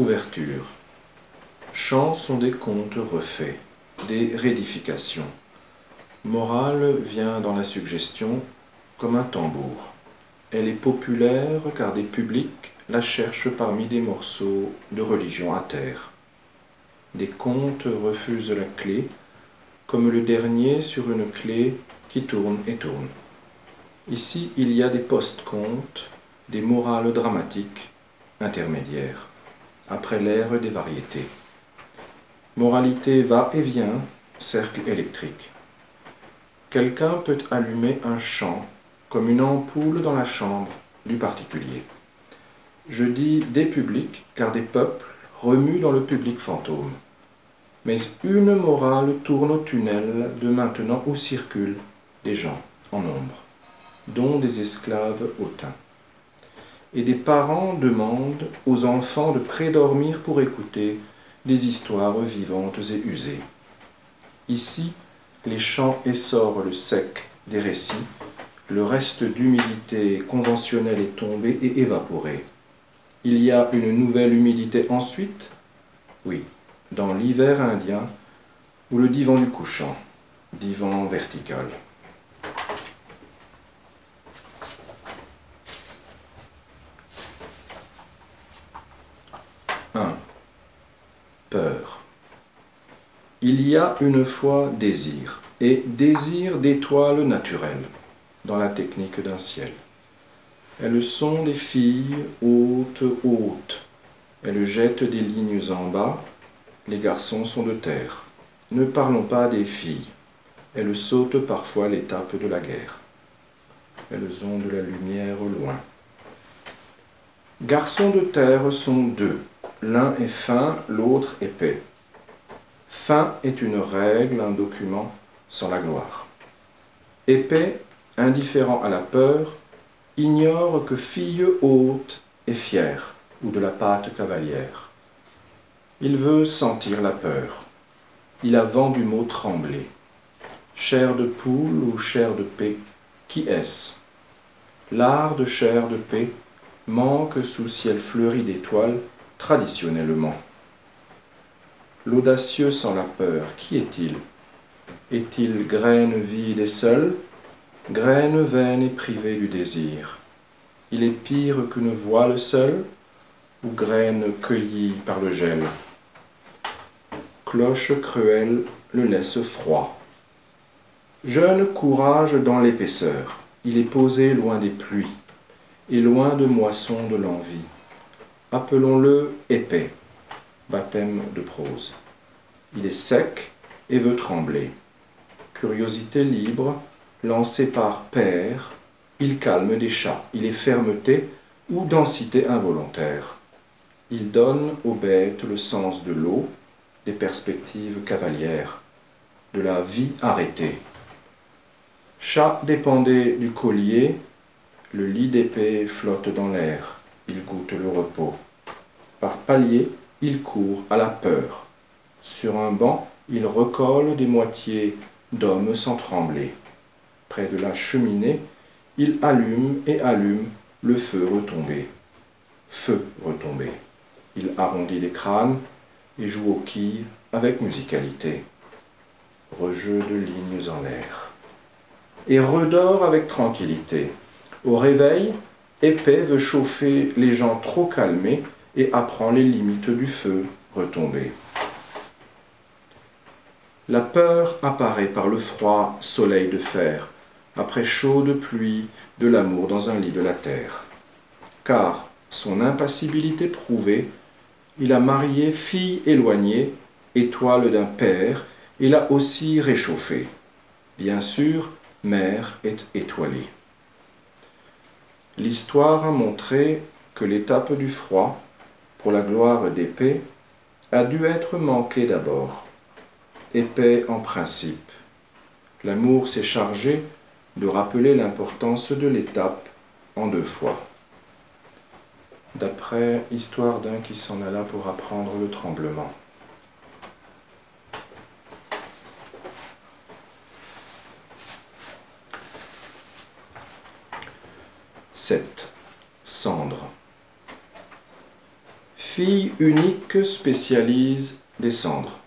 Ouverture. Chants sont des contes refaits, des réédifications. Morale vient dans la suggestion comme un tambour. Elle est populaire car des publics la cherchent parmi des morceaux de religion à terre. Des contes refusent la clé, comme le dernier sur une clé qui tourne et tourne. Ici, il y a des post-contes, des morales dramatiques intermédiaires, après l'ère des variétés. Moralité va et vient, cercle électrique. Quelqu'un peut allumer un chant comme une ampoule dans la chambre du particulier. Je dis des publics car des peuples remuent dans le public fantôme. Mais une morale tourne au tunnel de maintenant où circulent des gens en nombre, dont des esclaves hautains. Et des parents demandent aux enfants de prédormir pour écouter des histoires vivantes et usées. Ici, les chants essorent le sec des récits, le reste d'humidité conventionnelle est tombé et évaporé. Il y a une nouvelle humidité ensuite? Oui, dans l'hiver indien ou le divan du couchant, divan vertical. Peur. Il y a une fois désir, et désir d'étoiles naturelles, dans la technique d'un ciel. Elles sont des filles hautes, hautes. Elles jettent des lignes en bas, les garçons sont de terre. Ne parlons pas des filles. Elles sautent parfois l'étape de la guerre. Elles ont de la lumière loin. Garçons de terre sont deux. L'un est fin, l'autre épais. Fin est une règle, un document sans la gloire. Épais, indifférent à la peur, ignore que fille haute et fière, ou de la pâte cavalière. Il veut sentir la peur. Il a vent du mot trembler. Chair de poule ou chair de paix, qui est-ce? L'art de chair de paix manque sous ciel fleuri d'étoiles traditionnellement. L'audacieux sans la peur, qui est-il? Est-il graine vide et seule, graine vaine et privée du désir? Il est pire qu'une voile seule, ou graine cueillie par le gel? Cloche cruelle le laisse froid. Jeune courage dans l'épaisseur, il est posé loin des pluies, et loin de moissons de l'envie. Appelons-le épais, baptême de prose. Il est sec et veut trembler. Curiosité libre, lancée par père, il calme des chats. Il est fermeté ou densité involontaire. Il donne aux bêtes le sens de l'eau, des perspectives cavalières, de la vie arrêtée. Chat dépendait du collier, le lit d'épée flotte dans l'air, il goûte le repos. Par paliers, il court à la peur. Sur un banc, il recolle des moitiés d'hommes sans trembler. Près de la cheminée, il allume et allume le feu retombé. Feu retombé. Il arrondit les crânes et joue aux quilles avec musicalité. Rejeu de lignes en l'air. Et redort avec tranquillité. Au réveil, épais veut chauffer les gens trop calmés et apprend les limites du feu retombé. La peur apparaît par le froid soleil de fer, après chaude pluie de l'amour dans un lit de la terre. Car, son impassibilité prouvée, il a marié fille éloignée, étoile d'un père, et l'a aussi réchauffée. Bien sûr, mère est étoilée. L'histoire a montré que l'étape du froid, pour la gloire d'épée, a dû être manquée d'abord. Épais en principe. L'amour s'est chargé de rappeler l'importance de l'étape en deux fois. D'après Histoire d'un qui s'en alla pour apprendre le tremblement. Cendre. Fille unique spécialise des cendres,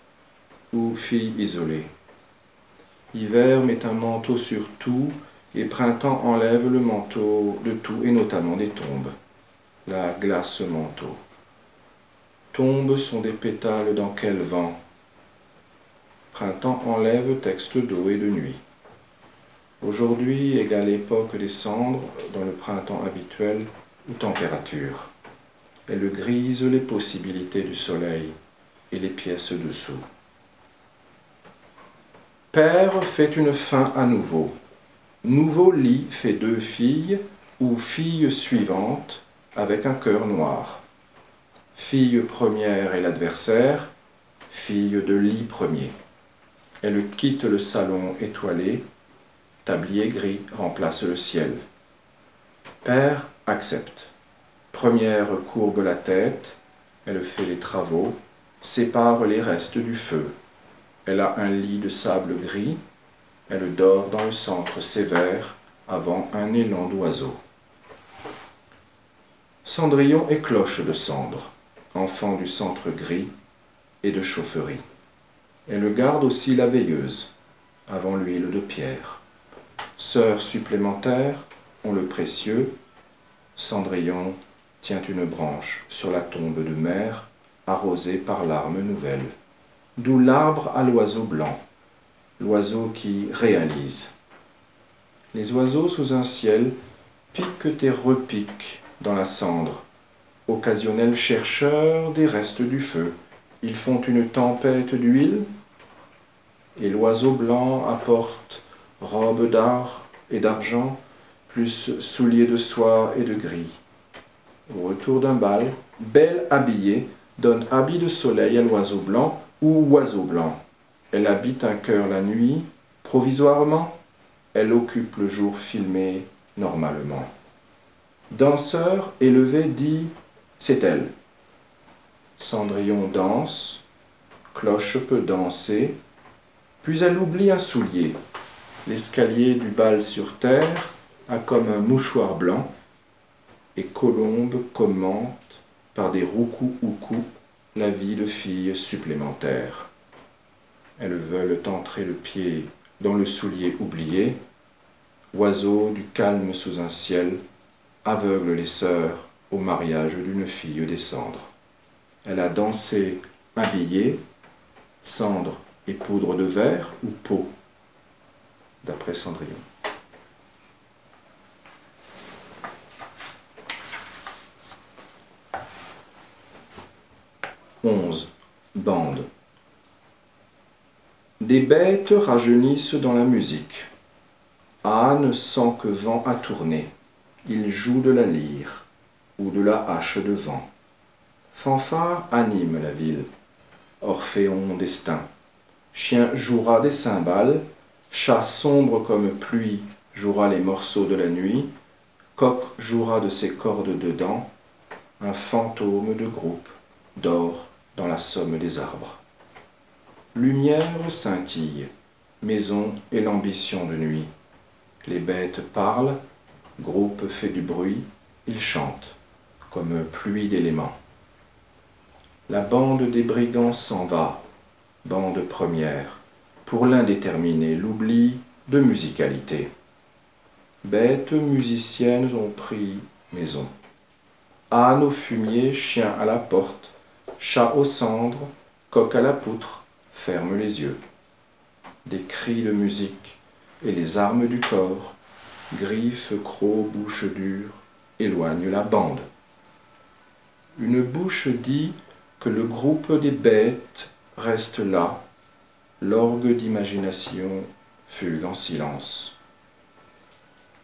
ou fille isolée. Hiver met un manteau sur tout, et printemps enlève le manteau de tout, et notamment des tombes. La glace manteau. Tombes sont des pétales dans quel vent? Printemps enlève texte d'eau et de nuit. Aujourd'hui égale époque des cendres dans le printemps habituel ou température. Elle grise les possibilités du soleil et les pièces dessous. Père fait une fin à nouveau. Nouveau lit fait deux filles ou fille suivante avec un cœur noir. Fille première est l'adversaire, fille de lit premier. Elle quitte le salon étoilé, tablier gris remplace le ciel. Père accepte. Première courbe la tête, elle fait les travaux, sépare les restes du feu. Elle a un lit de sable gris, elle dort dans le centre sévère avant un élan d'oiseau. Cendrillon est cloche de cendre, enfant du centre gris et de chaufferie. Elle garde aussi la veilleuse, avant l'huile de pierre. Sœur supplémentaire ont le précieux, Cendrillon tient une branche sur la tombe de mère, arrosée par l'arme nouvelle. D'où l'arbre à l'oiseau blanc, l'oiseau qui réalise. Les oiseaux sous un ciel piquent et repiquent dans la cendre, occasionnels chercheurs des restes du feu. Ils font une tempête d'huile, et l'oiseau blanc apporte robe d'or et d'argent, plus souliers de soie et de gris. Au retour d'un bal, belle habillée, donne habit de soleil à l'oiseau blanc ou oiseau blanc. Elle habite un cœur la nuit, provisoirement, elle occupe le jour filmé normalement. Danseur élevé dit « c'est elle ». Cendrillon danse, cloche peut danser, puis elle oublie un soulier. L'escalier du bal sur terre a comme un mouchoir blanc, et Colombe commente par des roucous-oucous la vie de filles supplémentaires. Elles veulent entrer le pied dans le soulier oublié, oiseau du calme sous un ciel, aveugle les sœurs au mariage d'une fille des cendres. Elle a dansé habillée, cendre et poudre de verre ou peau, d'après Cendrillon. Bande. Des bêtes rajeunissent dans la musique. Âne sent que vent a tourné. Il joue de la lyre ou de la hache de vent. Fanfare anime la ville. Orphéon destin. Chien jouera des cymbales. Chat sombre comme pluie jouera les morceaux de la nuit. Coq jouera de ses cordes de dents. Un fantôme de groupe dort dans la somme des arbres. Lumière scintille, maison et l'ambition de nuit. Les bêtes parlent, groupe fait du bruit, ils chantent, comme pluie d'éléments. La bande des brigands s'en va, bande première, pour l'indéterminé, l'oubli de musicalité. Bêtes musiciennes ont pris maison. Âne au fumier, chien à la porte, chat aux cendres, coq à la poutre, ferme les yeux. Des cris de musique et les armes du corps, griffes, crocs, bouche dure, éloignent la bande. Une bouche dit que le groupe des bêtes reste là, l'orgue d'imagination fugue en silence.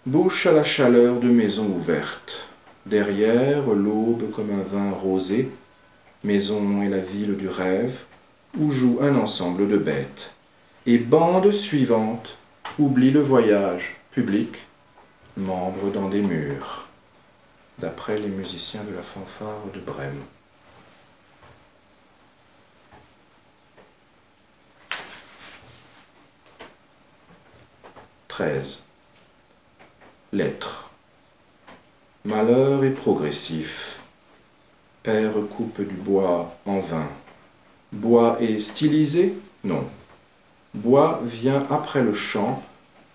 Bouche à la chaleur de maison ouverte, derrière l'aube comme un vin rosé, maison est la ville du rêve, où joue un ensemble de bêtes. Et bande suivante oublie le voyage public, membre dans des murs, d'après les musiciens de la fanfare de Brême. Lettres. Malheur est progressif. Père coupe du bois en vin. Bois est stylisé? Non. Bois vient après le chant,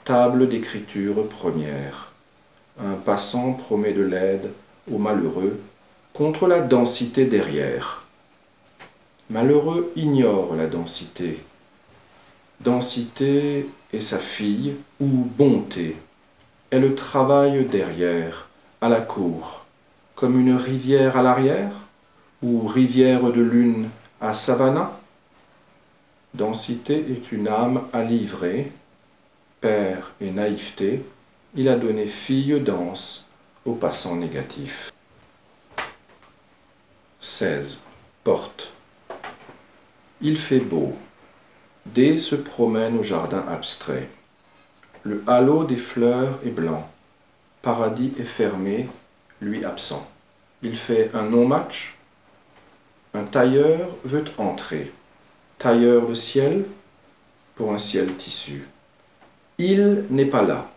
table d'écriture première. Un passant promet de l'aide aux malheureux contre la densité derrière. Malheureux ignore la densité. Densité est sa fille ou bonté. Elle travaille derrière, à la cour, comme une rivière à l'arrière ou rivière de lune à Savannah. Densité est une âme à livrer. Père et naïveté, il a donné fille dense au passant négatif. 16. Porte. Il fait beau. D se promène au jardin abstrait. Le halo des fleurs est blanc. Paradis est fermé, lui absent. Il fait un non-match. Un tailleur veut entrer. Tailleur de ciel pour un ciel tissu. Il n'est pas là.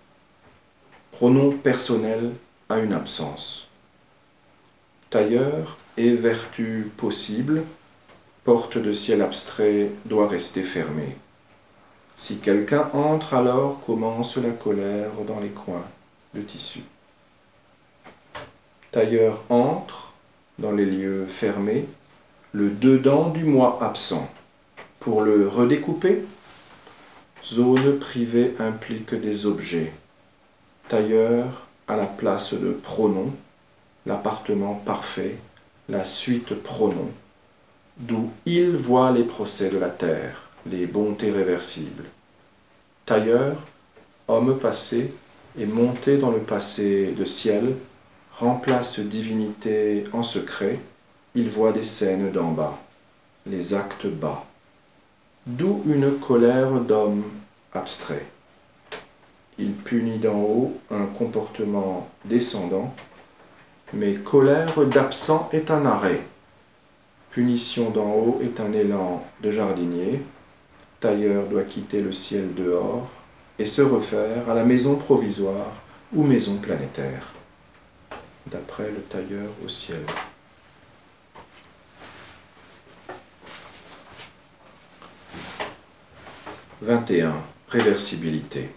Pronom personnel à une absence. Tailleur est vertu possible. Porte de ciel abstrait doit rester fermée. Si quelqu'un entre, alors commence la colère dans les coins de tissu. Tailleur entre dans les lieux fermés, le dedans du moi absent. Pour le redécouper, zone privée implique des objets. Tailleur à la place de pronom, l'appartement parfait, la suite pronom, d'où il voit les procès de la terre, les bontés réversibles. Tailleur, homme passé et monté dans le passé de ciel, remplace divinité en secret, il voit des scènes d'en bas, les actes bas. D'où une colère d'homme abstrait. Il punit d'en haut un comportement descendant, mais colère d'absent est un arrêt. Punition d'en haut est un élan de jardinier. Tailleur doit quitter le ciel dehors et se refaire à la maison provisoire ou maison planétaire. D'après le tailleur au ciel. « 21. Réversibilité.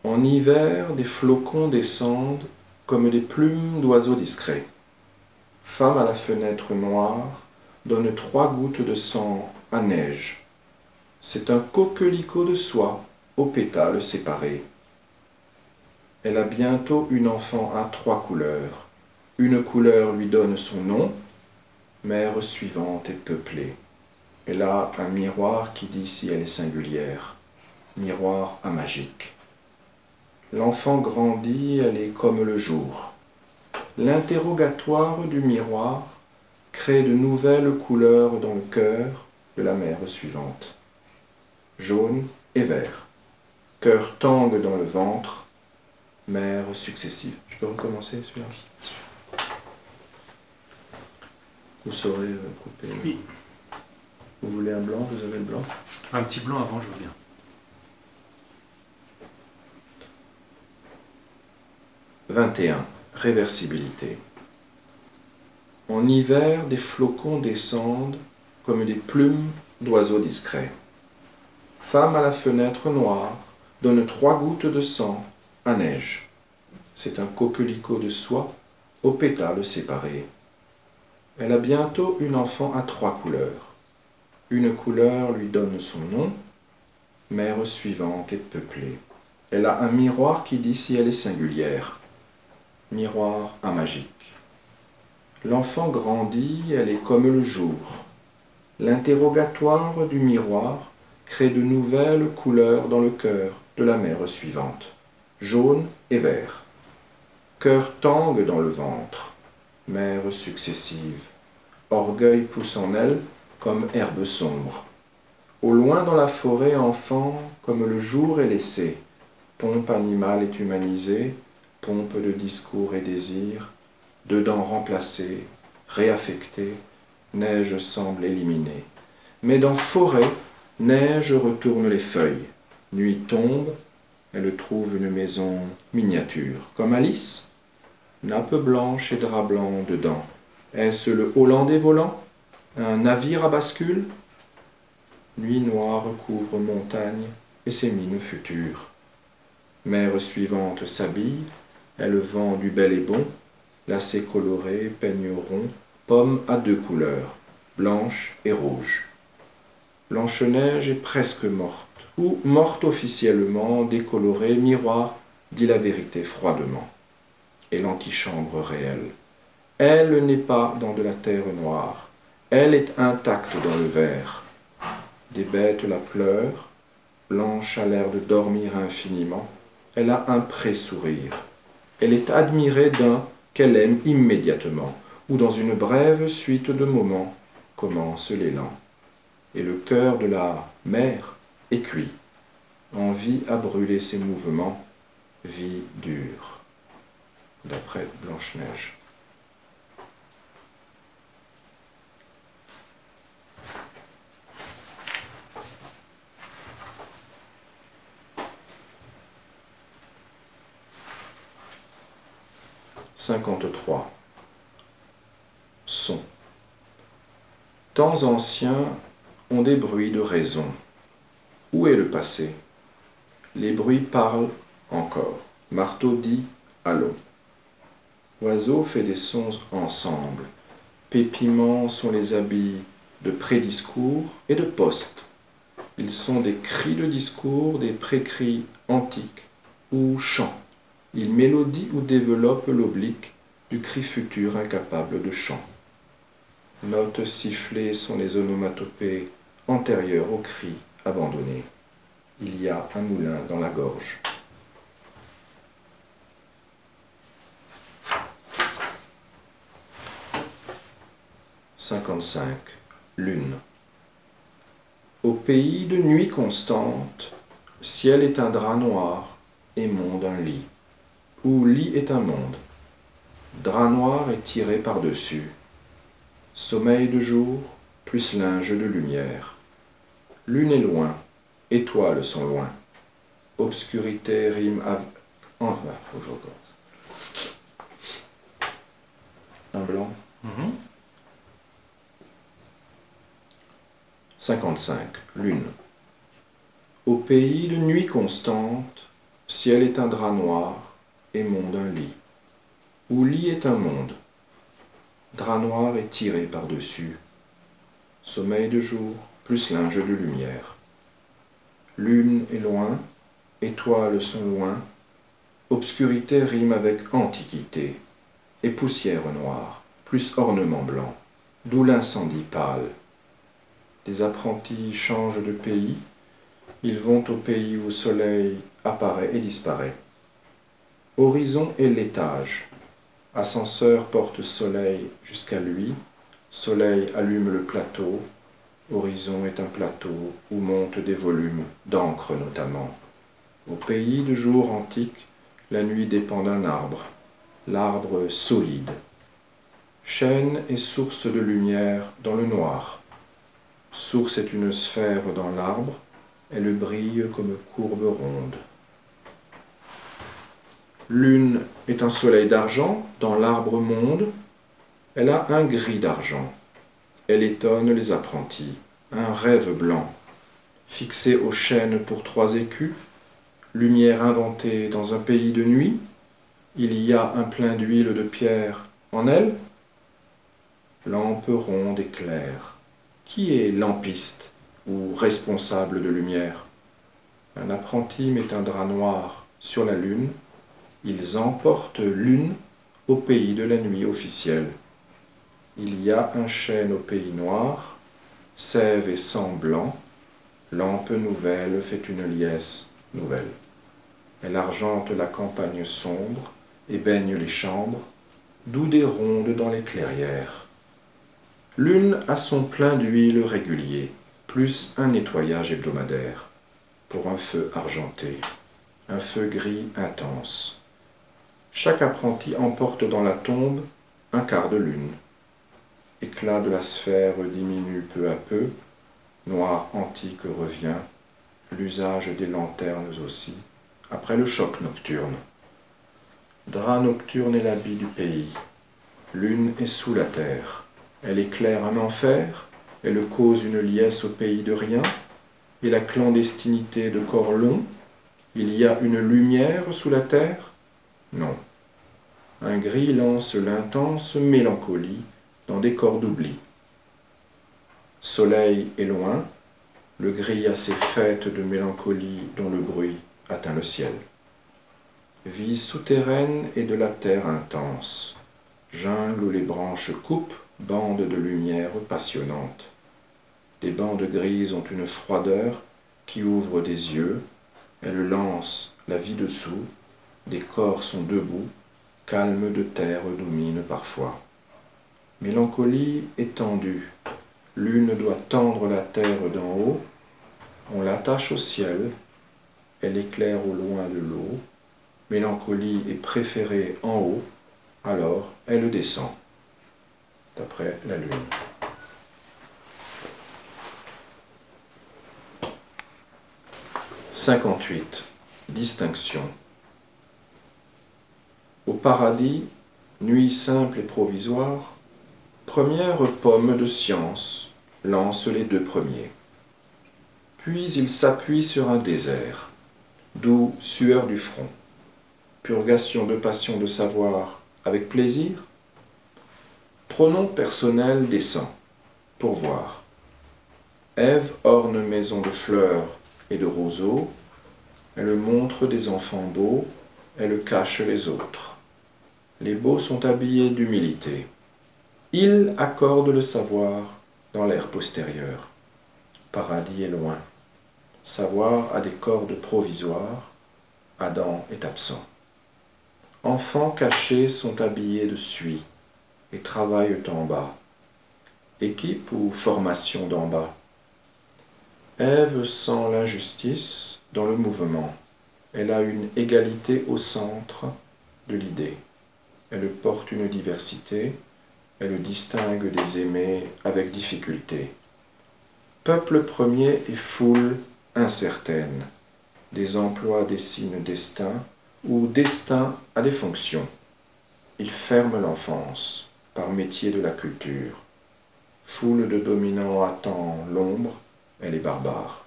En hiver, des flocons descendent comme des plumes d'oiseaux discrets. Femme à la fenêtre noire donne 3 gouttes de sang à neige. C'est un coquelicot de soie aux pétales séparés. Elle a bientôt une enfant à 3 couleurs. Une couleur lui donne son nom, mère suivante est peuplée. Elle a un miroir qui dit si elle est singulière. Miroir à magique. L'enfant grandit, elle est comme le jour. L'interrogatoire du miroir crée de nouvelles couleurs dans le cœur de la mère suivante. Jaune et vert. Cœur tangue dans le ventre, mère successive. Je peux recommencer celui-là? Vous saurez couper. Oui. Vous voulez un blanc? Vous avez le blanc? Un petit blanc avant, je veux bien. 21. Réversibilité. En hiver, des flocons descendent comme des plumes d'oiseaux discrets. Femme à la fenêtre noire donne 3 gouttes de sang à neige. C'est un coquelicot de soie aux pétales séparés. Elle a bientôt une enfant à 3 couleurs. Une couleur lui donne son nom, mère suivante est peuplée. Elle a un miroir qui dit si elle est singulière. Miroir à magique. L'enfant grandit, elle est comme le jour. L'interrogatoire du miroir crée de nouvelles couleurs dans le cœur de la mère suivante. Jaune et vert. Cœur tangue dans le ventre. Mère successive. Orgueil pousse en elle comme herbe sombre. Au loin dans la forêt, enfant, comme le jour est laissé. Pompe animale est humanisée, pompe de discours et désir, dedans remplacée, réaffectée, neige semble éliminée. Mais dans forêt, neige retourne les feuilles. Nuit tombe, elle trouve une maison miniature. Comme Alice, nappe blanche et drap blanc dedans. Est-ce le Hollandais volant? Un navire à bascule? Nuit noire couvre montagne et ses mines futures. Mer suivante s'habille, elle vend du bel et bon, lacets colorés, peignes ronds, pommes à deux couleurs, blanche et rouge. Blanche-Neige est presque morte, ou morte officiellement, décolorée, miroir, dit la vérité froidement. Et l'antichambre réelle. Elle n'est pas dans de la terre noire, elle est intacte dans le verre. Des bêtes la pleurent, Blanche a l'air de dormir infiniment, elle a un pré-sourire. Elle est admirée d'un qu'elle aime immédiatement, où dans une brève suite de moments commence l'élan. Et le cœur de la mère est cuit, envie à brûler ses mouvements, vie dure. D'après Blanche-Neige. « 53. Son. Temps anciens ont des bruits de raison. Où est le passé? Les bruits parlent encore. Marteau dit « Allô ». Oiseau fait des sons ensemble. Pépiments sont les habits de prédiscours et de poste. Ils sont des cris de discours, des précris antiques ou chants. Ils mélodient ou développent l'oblique du cri futur incapable de chant. Notes sifflées sont les onomatopées antérieures au cri abandonné. Il y a un moulin dans la gorge. « 55. Lune. Au pays de nuit constante, ciel est un drap noir et monde un lit, où lit est un monde. Drap noir est tiré par-dessus. Sommeil de jour, plus linge de lumière. Lune est loin, étoiles sont loin. Obscurité rime avec... Oh, faut que je recommence. Un blanc. 55. Lune. Au pays de nuit constante, ciel est un drap noir et monde un lit, où lit est un monde. Drap noir est tiré par-dessus. Sommeil de jour, plus linge de lumière. Lune est loin, étoiles sont loin, obscurité rime avec antiquité, et poussière noire, plus ornement blanc, d'où l'incendie pâle. Des apprentis changent de pays, ils vont au pays où soleil apparaît et disparaît. Horizon est l'étage, ascenseur porte soleil jusqu'à lui, soleil allume le plateau, horizon est un plateau où montent des volumes d'encre notamment. Au pays de jour antique, la nuit dépend d'un arbre, l'arbre solide. Chêne est source de lumière dans le noir. Source est une sphère dans l'arbre, elle brille comme courbe ronde. Lune est un soleil d'argent dans l'arbre monde, elle a un gris d'argent. Elle étonne les apprentis, un rêve blanc, fixé au chêne pour 3 écus, lumière inventée dans un pays de nuit, il y a un plein d'huile de pierre en elle. Lampe ronde et claire. Qui est lampiste ou responsable de lumière? Un apprenti met un drap noir sur la lune. Ils emportent lune au pays de la nuit officielle. Il y a un chêne au pays noir, sève et sang blanc. Lampe nouvelle fait une liesse nouvelle. Elle argente la campagne sombre et baigne les chambres, d'où des rondes dans les clairières. Lune a son plein d'huile régulier, plus un nettoyage hebdomadaire, pour un feu argenté, un feu gris intense. Chaque apprenti emporte dans la tombe un quart de lune. Éclat de la sphère diminue peu à peu, noir antique revient, l'usage des lanternes aussi, après le choc nocturne. Drap nocturne est l'habit du pays. Lune est sous la terre. Elle éclaire un enfer, elle cause une liesse au pays de rien, et la clandestinité de corps longs. Il y a une lumière sous la terre? Non. Un gris lance l'intense mélancolie dans des corps d'oubli. Soleil est loin, le gris a ses fêtes de mélancolie dont le bruit atteint le ciel. Vie souterraine et de la terre intense, jungle où les branches coupent, bandes de lumière passionnantes. Des bandes grises ont une froideur qui ouvre des yeux, elles lancent la vie dessous, des corps sont debout, calme de terre domine parfois. Mélancolie étendue, l'une doit tendre la terre d'en haut, on l'attache au ciel, elle éclaire au loin de l'eau, mélancolie est préférée en haut, alors elle descend, d'après la lune. « 58. Distinction. Au paradis, nuit simple et provisoire, première pomme de science lance les deux premiers. Puis il s'appuie sur un désert, d'où sueur du front, purgation de passion de savoir avec plaisir. Pronom personnel descend, pour voir. Ève orne maison de fleurs et de roseaux, elle montre des enfants beaux, elle cache les autres. Les beaux sont habillés d'humilité. Ils accordent le savoir dans l'ère postérieure. Paradis est loin. Savoir a des cordes provisoires. Adam est absent. Enfants cachés sont habillés de suie et travaillent en bas. Équipe ou formation d'en bas. Ève sent l'injustice dans le mouvement. Elle a une égalité au centre de l'idée. Elle porte une diversité, elle distingue des aimés avec difficulté. Peuple premier et foule incertaine. Des emplois dessinent destin, ou destin a des fonctions. Il ferme l'enfance par métier de la culture. Foule de dominants attend l'ombre, elle est barbare.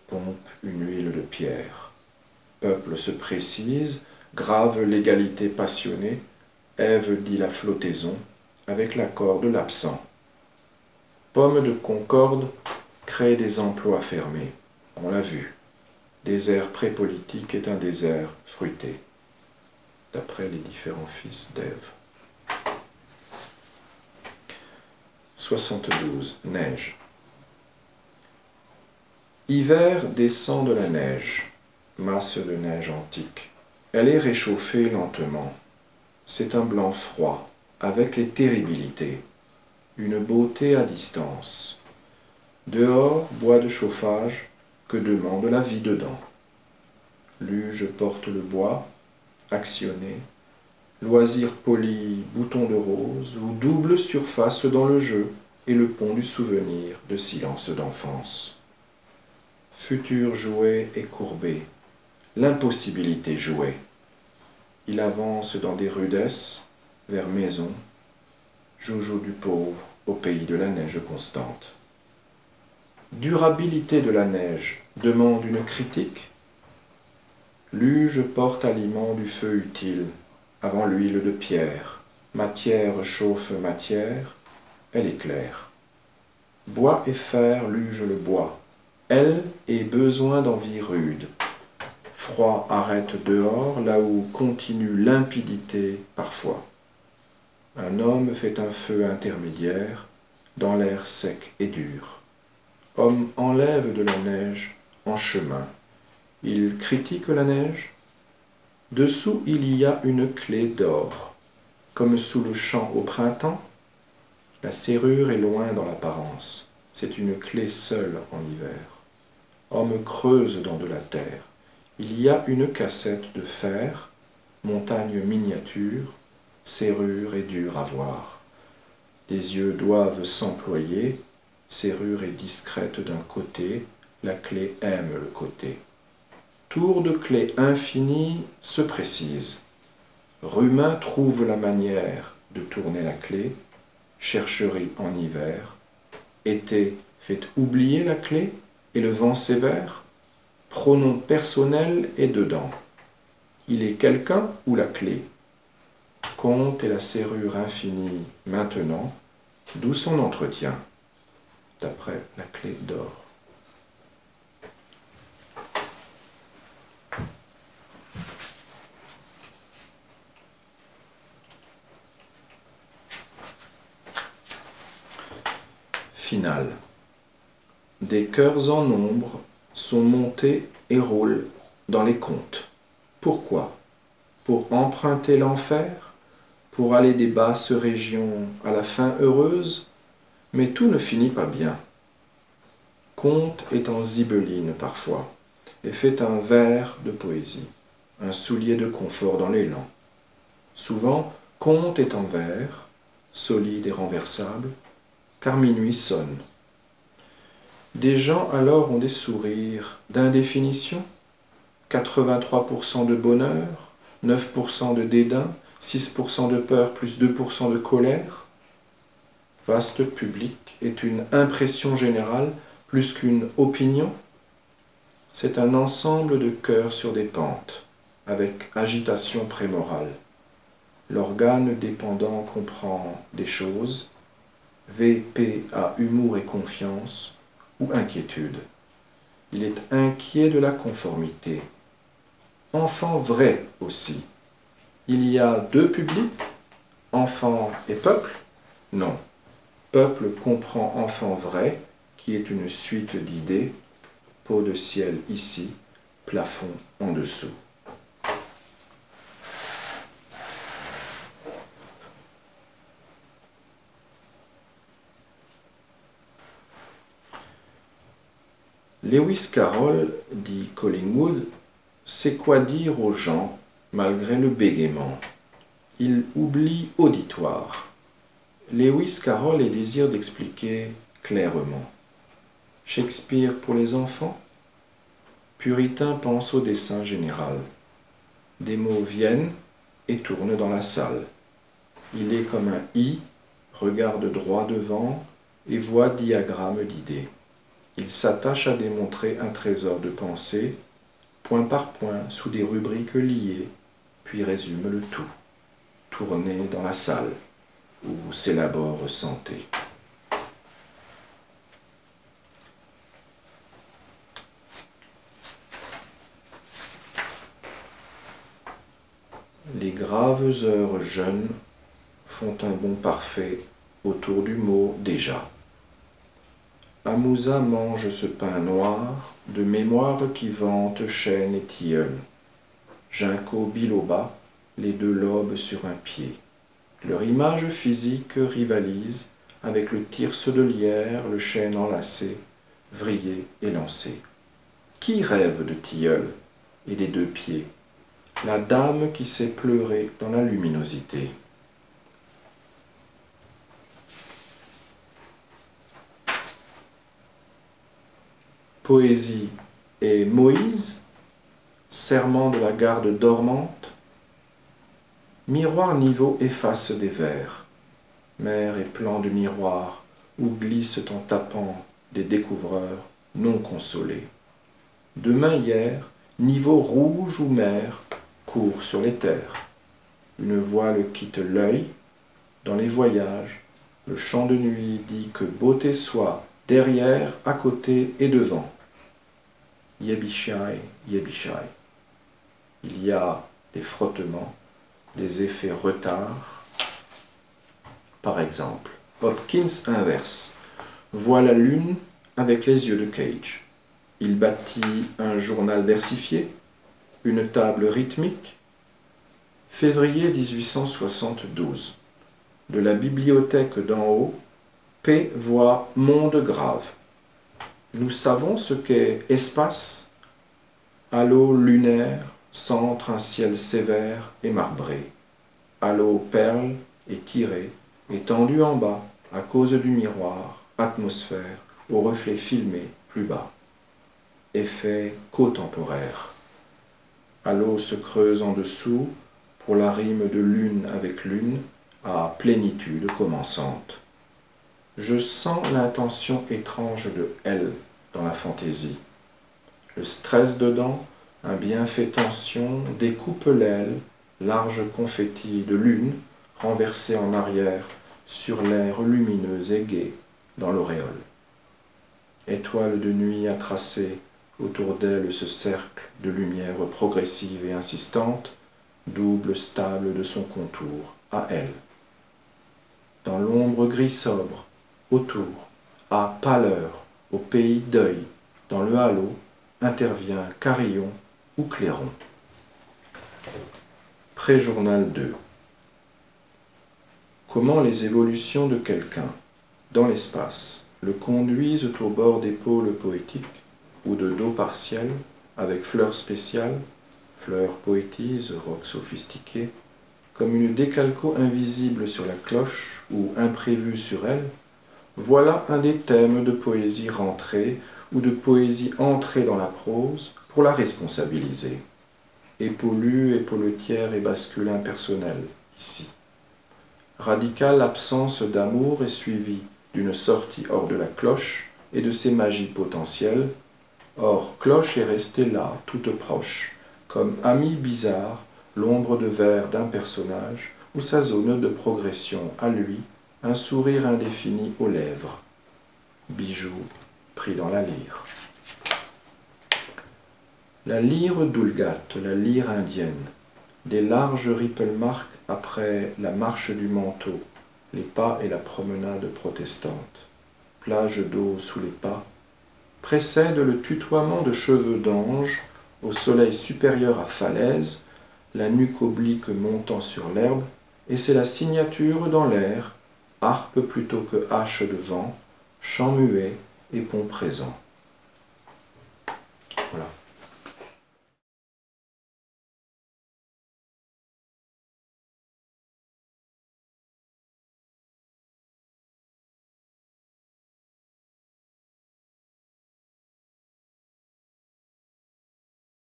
Pompe une huile de pierre. Peuple se précise, grave l'égalité passionnée, Ève dit la flottaison, avec l'accord de l'absent. Pomme de concorde crée des emplois fermés, on l'a vu. Désert prépolitique est un désert fruité, d'après les différents fils d'Ève. 72. Neige. Hiver descend de la neige, masse de neige antique. Elle est réchauffée lentement. C'est un blanc froid, avec les terribilités, une beauté à distance. Dehors, bois de chauffage, que demande la vie dedans. Luge porte le bois, actionné, loisir poli, bouton de rose, ou double surface dans le jeu, et le pont du souvenir de silence d'enfance. Futur jouet et courbé, l'impossibilité jouée. Il avance dans des rudesses, vers maison, joujou du pauvre au pays de la neige constante. Durabilité de la neige demande une critique. Luge porte aliment du feu utile, avant l'huile de pierre. Matière chauffe matière, elle éclaire. Bois et fer luge le bois, elle est besoin d'envie rude. Froid arrête dehors, là où continue limpidité parfois. Un homme fait un feu intermédiaire, dans l'air sec et dur. Homme enlève de la neige en chemin. Il critique la neige. Dessous il y a une clé d'or, comme sous le champ au printemps. La serrure est loin dans l'apparence, c'est une clé seule en hiver. Homme creuse dans de la terre. Il y a une cassette de fer, montagne miniature, serrure est dure à voir. Des yeux doivent s'employer, serrure est discrète d'un côté, la clé aime le côté. Tour de clé infinie se précise. Rumain trouve la manière de tourner la clé, chercherie en hiver, été fait oublier la clé et le vent sévère, pronom personnel et dedans. Il est quelqu'un ou la clé. Compte et la serrure infinie maintenant, d'où son entretien, d'après la clé d'or. Finale. Des cœurs en nombre sont montés et roulent dans les contes. Pourquoi? Pour emprunter l'enfer? Pour aller des basses régions à la fin heureuse? Mais tout ne finit pas bien. Conte est en zibeline parfois, et fait un vers de poésie, un soulier de confort dans l'élan. Souvent, conte est en vers, solide et renversable, car minuit sonne. Des gens alors ont des sourires d'indéfinition, 83% de bonheur, 9% de dédain, 6% de peur plus 2% de colère. Vaste public est une impression générale plus qu'une opinion. C'est un ensemble de cœurs sur des pentes, avec agitation prémorale. L'organe dépendant comprend des choses, VP à humour et confiance, ou inquiétude. Il est inquiet de la conformité. Enfant vrai aussi. Il y a deux publics, enfant et peuple? Non. Peuple comprend enfant vrai, qui est une suite d'idées, pot de ciel ici, plafond en dessous. Lewis Carroll, dit Collingwood, sait quoi dire aux gens malgré le bégaiement. Il oublie auditoire. Lewis Carroll ait désir d'expliquer clairement. Shakespeare pour les enfants? Puritain pense au dessin général. Des mots viennent et tournent dans la salle. Il est comme un I, regarde droit devant et voit diagramme d'idées. Il s'attache à démontrer un trésor de pensée, point par point, sous des rubriques liées, puis résume le tout, tourné dans la salle, où s'élabore santé. Les graves heures jeunes font un bond parfait autour du mot déjà. Amousa mange ce pain noir de mémoire qui vante chêne et tilleul. Ginkgo biloba, les deux lobes sur un pied. Leur image physique rivalise avec le tirse de lierre, le chêne enlacé, vrillé et lancé. Qui rêve de tilleul et des deux pieds? La dame qui sait pleurer dans la luminosité. Poésie et Moïse, serment de la garde dormante. Miroir niveau efface des vers, mer et plan de miroir où glissent en tapant des découvreurs non consolés. Demain hier, niveau rouge ou mer court sur les terres. Une voile quitte l'œil, dans les voyages, le chant de nuit dit que beauté soit derrière, à côté et devant. Yebishai, Yebishai. Il y a des frottements, des effets retard. Par exemple, Hopkins inverse, voit la lune avec les yeux de Cage. Il bâtit un journal versifié, une table rythmique. Février 1872. De la bibliothèque d'en haut, P voit monde grave. Nous savons ce qu'est espace, halo lunaire, centre un ciel sévère et marbré. Halo perle et tiré, étendu en bas, à cause du miroir, atmosphère, au reflet filmé plus bas. Effet cotemporaire. Halo se creuse en dessous, pour la rime de lune avec lune à plénitude commençante. Je sens l'intention étrange de elle dans la fantaisie. Le stress dedans, un bienfait tension, découpe l'aile, large confetti de lune, renversé en arrière sur l'air lumineux et gai dans l'auréole. Étoile de nuit à tracer, autour d'elle ce cercle de lumière progressive et insistante, double stable de son contour, à elle. Dans l'ombre gris sobre, autour, à pâleur, au pays d'œil, dans le halo, intervient carillon ou clairon. Pré-journal 2. Comment les évolutions de quelqu'un, dans l'espace, le conduisent au bord des pôles poétiques ou de dos partiel, avec fleurs spéciales, fleurs poétises, rocs sophistiqués, comme une décalco invisible sur la cloche ou imprévue sur elle, voilà un des thèmes de poésie rentrée ou de poésie entrée dans la prose pour la responsabiliser. Épaulue, épauletière et bascule impersonnel, ici. Radicale absence d'amour est suivie d'une sortie hors de la cloche et de ses magies potentielles. Or, cloche est restée là, toute proche, comme ami bizarre, l'ombre de verre d'un personnage ou sa zone de progression à lui, un sourire indéfini aux lèvres. Bijou pris dans la lyre. La lyre d'Ulgat, la lyre indienne, des larges ripple marques après la marche du manteau, les pas et la promenade protestante, plage d'eau sous les pas, précède le tutoiement de cheveux d'ange au soleil supérieur à falaise, la nuque oblique montant sur l'herbe, et c'est la signature dans l'air, harpe plutôt que hache de vent, chant muet et pont présent. Voilà.